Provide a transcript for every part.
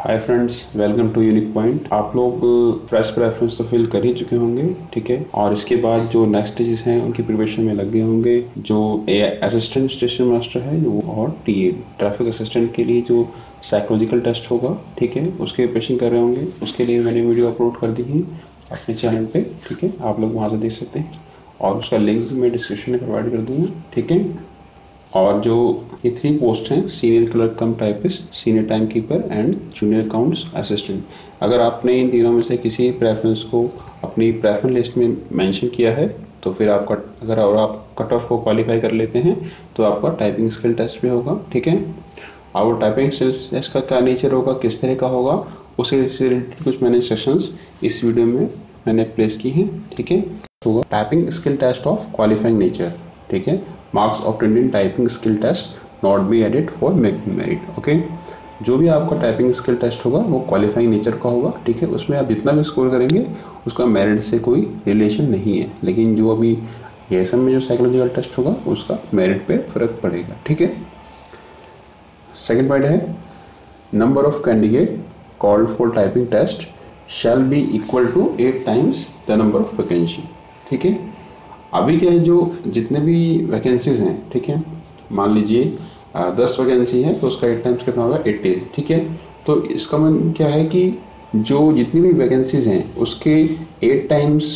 Hi friends, welcome to unique point. आप लोग fresh preference तो फिल कर ही चुके होंगे, ठीक है। और इसके बाद जो नेक्स्ट स्टेजेस हैं उनकी प्रिपरेशन में लगे होंगे। जो असिस्टेंट स्टेशन मास्टर है वो, और टीए ट्रैफिक असिस्टेंट के लिए जो साइकोलॉजिकल टेस्ट होगा, ठीक है, उसके प्रिपरेशन कर रहे होंगे। उसके लिए मैंने वीडियो अपलोड कर दी है अपने चैनल पे, ठीक है, आप लोग वहाँ से देख सकते हैं। और उसका लिंक भी मैं डिस्क्रिप्शन में प्रोवाइड कर दूँगा, ठीक है। और जो ये 3 पोस्ट हैं, senior clerk come typist, senior time keeper and junior accounts assistant. अगर आपने इन तीनों में से किसी प्रेफरेंस को अपनी प्रेफरेंस लिस्ट में मेंशन किया है तो फिर आपका, अगर और आप कट ऑफ को क्वालिफाई कर लेते हैं तो आपका टाइपिंग स्किल टेस्ट भी होगा, ठीक है। और टाइपिंग स्किल टेस्ट का क्या नेचर होगा, किस तरह का होगा, उससे रिलेटेड कुछ मैंने सेशंस इस वीडियो में मैंने प्लेस की हैं, ठीक है। होगा typing skill test of qualifying nature, ठीक है। Marks obtained in typing skill test not be added for making merit, okay. जो भी आपका टाइपिंग स्किल टेस्ट होगा वो क्वालिफाइंग नेचर का होगा, ठीक है। उसमें आप जितना भी स्कोर करेंगे उसका मेरिट से कोई रिलेशन नहीं है। लेकिन जो अभी एएसएम में जो साइकोलॉजिकल टेस्ट होगा उसका मेरिट पे फर्क पड़ेगा, ठीक है। सेकेंड पॉइंट है, number of candidate called for typing test shall be equal to 8 times the number of vacancy, ठीक है। अभी क्या है, जो जितने भी वैकेंसीज हैं, ठीक है, मान लीजिए 10 वैकेंसी है तो उसका 8 टाइम्स कितना होगा, 80, ठीक है। तो इसका मतलब क्या है कि जो जितनी भी वैकेंसीज हैं उसके 8 टाइम्स,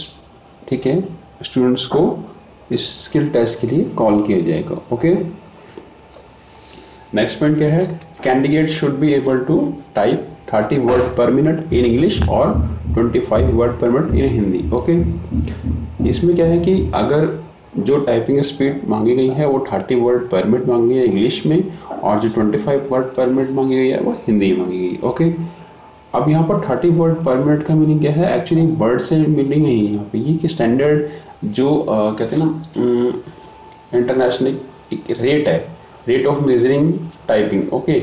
ठीक है, स्टूडेंट्स को इस स्किल टेस्ट के लिए कॉल किया जाएगा, ओके। नेक्स्ट पॉइंट क्या है, candidate should be able to type 30 word per minute in English और 25 वर्ड पर मिनट इन हिंदी, ओके। इसमें क्या है कि अगर जो टाइपिंग स्पीड मांगी गई है वो 30 वर्ड पर मिनट मांगी है इंग्लिश में, और जो 25 वर्ड पर मिनट मांगी गई है वो हिंदी में मांगी गई, ओके। अब यहाँ पर 30 वर्ड पर मिनट का मीनिंग क्या है, एक्चुअली वर्ड से मीनिंग नहीं है यहाँ पे, ये कि स्टैंडर्ड जो कहते हैं ना इंटरनेशनल रेट है, rate of measuring typing, okay.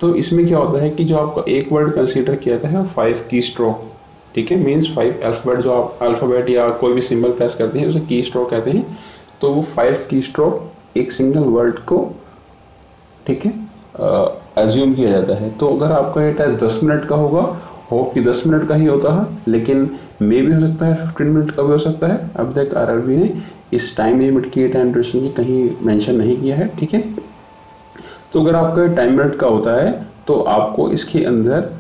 तो इसमें क्या होता है कि जो आपका एक वर्ड कंसीडर किया जाता है 5 की स्ट्रोक, ठीक है, मीन्स 5 अल्फ़ाबेट, जो आप अल्फ़ाबेट या कोई भी सिंबल प्रेस करते हैं उसे की स्ट्रोक कहते हैं। तो वो 5 की स्ट्रोक एक सिंगल वर्ड को, ठीक है, एज्यूम किया जाता है। तो अगर आपका ये टेस्ट 10 मिनट का होगा, होप कि 10 मिनट का ही होता है, लेकिन मे भी हो सकता है 15 मिनट का भी हो सकता है। अब तक आरआरबी ने इस टाइम लिमिट की, टाइम ड्यूरेशन की कहीं मेंशन नहीं किया है, ठीक है। तो अगर आपका टाइम मिनट का होता है तो आपको इसके अंदर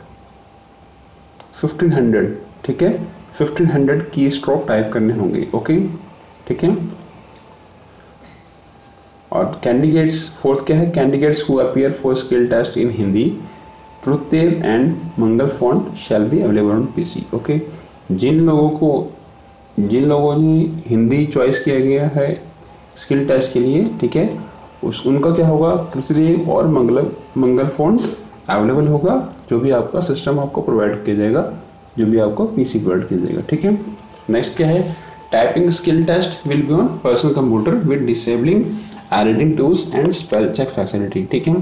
1500, ठीक है, 1500 की स्ट्रोक टाइप करने होंगे, ओके, ठीक है। और कैंडिडेट्स, फोर्थ क्या है, candidates who appear for skill test in Hindi, ट्रुथेल and Mangal font shall be available on PC, okay. जिन लोगों ने हिंदी चॉइस किया गया है स्किल टेस्ट के लिए, ठीक है, उनका क्या होगा, पृथ्वी और मंगल फॉन्ट अवेलेबल होगा, जो भी आपका सिस्टम आपको प्रोवाइड किया जाएगा, जो भी आपको पीसी प्रोवाइड किया जाएगा, ठीक है। नेक्स्ट क्या है, typing skill test will be on personal computer with disabling editing tools and spell check facility, ठीक है।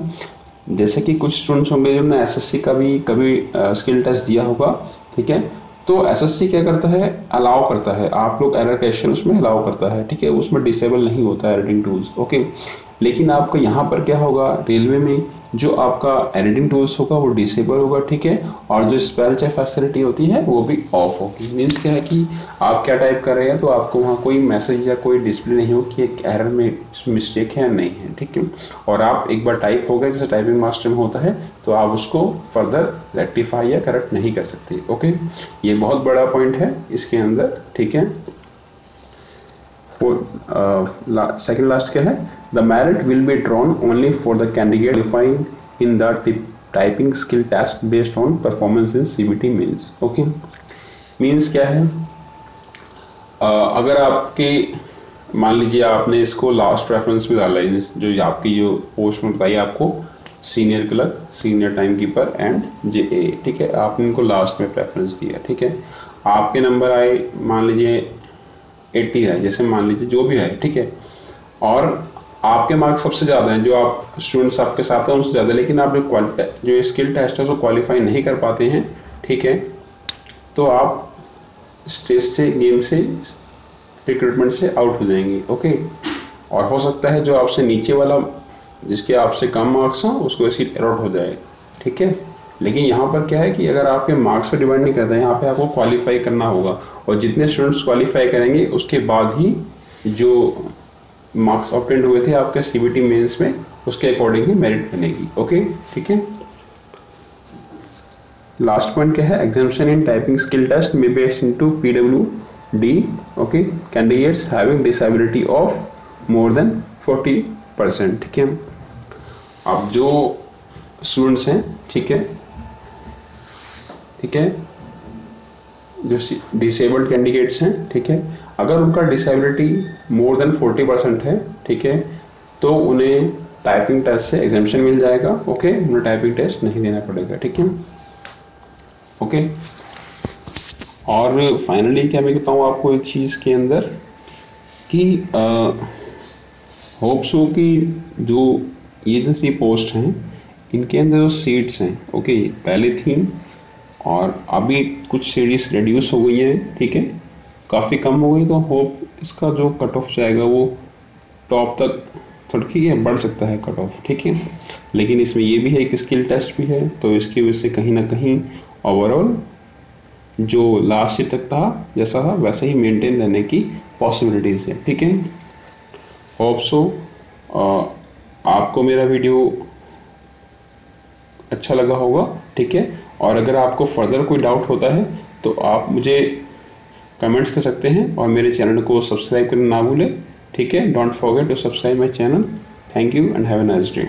जैसे कि कुछ स्टूडेंट्स होंगे जिन्होंने एसएससी का भी कभी स्किल टेस्ट दिया होगा, ठीक है। तो एसएससी क्या करता है, अलाउ करता है, आप लोग एरर क्वेश्चन उसमें अलाउ करता है, ठीक है, उसमें डिसेबल नहीं होता है एडिटिंग टूल्स, ओके। लेकिन आपका यहाँ पर क्या होगा, रेलवे में जो आपका एडिटिंग टूल्स होगा वो डिसेबल होगा, ठीक है। और जो स्पेल चेक फैसिलिटी होती है वो भी ऑफ होगी। मीन्स क्या है कि आप क्या टाइप कर रहे हैं तो आपको वहाँ कोई मैसेज या कोई डिस्प्ले नहीं हो कि एक एरर में मिस्टेक है या नहीं है, ठीक है। और आप एक बार टाइप हो गए, जैसे टाइपिंग मास्टर में होता है, तो आप उसको फर्दर रेक्टिफाई या करेक्ट नहीं कर सकते, ओके। ये बहुत बड़ा पॉइंट है इसके अंदर, ठीक है। सेकेंड लास्ट क्या है, the merit will be drawn only for the candidate qualifying in the typing skill test based on performance in CBT mains, okay. Means क्या है, अगर आपके, मान लीजिए आपने इसको लास्ट प्रेफरेंस में डाला है, जो आपकी जो पोस्ट में बताइए आपको, senior clerk, senior time keeper and J A, ठीक है, आपने इनको लास्ट में प्रेफरेंस दिया, ठीक है। आपके नंबर आए मान लीजिए 80 है, जैसे मान लीजिए जो भी है, ठीक है, और आपके मार्क्स सबसे ज़्यादा हैं, जो आप स्टूडेंट्स आपके साथ हैं उनसे ज़्यादा, लेकिन आप जो स्किल टेस्ट है उसको क्वालिफाई नहीं कर पाते हैं, ठीक है, तो आप स्टेज से, गेम से, रिक्रूटमेंट से आउट हो जाएंगे, ओके। और हो सकता है जो आपसे नीचे वाला, जिसके आपसे कम मार्क्स हों, उसको इसकी अलॉट हो जाए, ठीक है। लेकिन यहाँ पर क्या है कि अगर आपके मार्क्स पर डिपेंड नहीं करता है, यहाँ पे आपको क्वालिफाई करना होगा, और जितने स्टूडेंट्स क्वालिफाई करेंगे उसके बाद ही जो मार्क्स ऑब्टेंड हुए थे आपके सीबीटी मेंस में, उसके अकॉर्डिंग ही मेरिट बनेगी। ओके, ठीक है। लास्ट पॉइंट क्या है, examination in typing skill test may be into PWD, okay, candidates having disability of more than 40%, ठीक है। अब जो स्टूडेंट्स हैं, ठीक है, ठीक है, जो डिसेबल्ड कैंडिडेट्स हैं, ठीक है, अगर उनका डिसेबिलिटी मोर देन 40% है, ठीक है, तो उन्हें टाइपिंग टेस्ट से एग्जाम्पशन मिल जाएगा। ओके, उन्हें टाइपिंग टेस्ट नहीं देना पड़ेगा, ठीक है। ओके, और फाइनली क्या मैं कहता हूँ आपको एक चीज़ के अंदर कि होप सो कि जो ये जो 3 पोस्ट हैं इनके अंदर जो सीट्स हैं, ओके, पहले थी और अभी कुछ सीरीज रिड्यूस हो गई हैं, ठीक है, काफ़ी कम हो गई, तो होप इसका जो कट ऑफ जाएगा वो टॉप तक थोड़ा, ठीक है, बढ़ सकता है कट ऑफ, ठीक है। लेकिन इसमें ये भी है कि स्किल टेस्ट भी है, तो इसकी वजह से कहीं ना कहीं ओवरऑल जो लास्ट ईयर तक था जैसा था वैसा ही मेंटेन रहने की पॉसिबिलिटीज़ है, ठीक है। होप सो आपको मेरा वीडियो अच्छा लगा होगा, ठीक है। और अगर आपको फर्दर कोई डाउट होता है तो आप मुझे कमेंट्स कर सकते हैं, और मेरे चैनल को सब्सक्राइब करना ना भूलें, ठीक है। Don't forget to subscribe my channel. Thank you and have a nice day.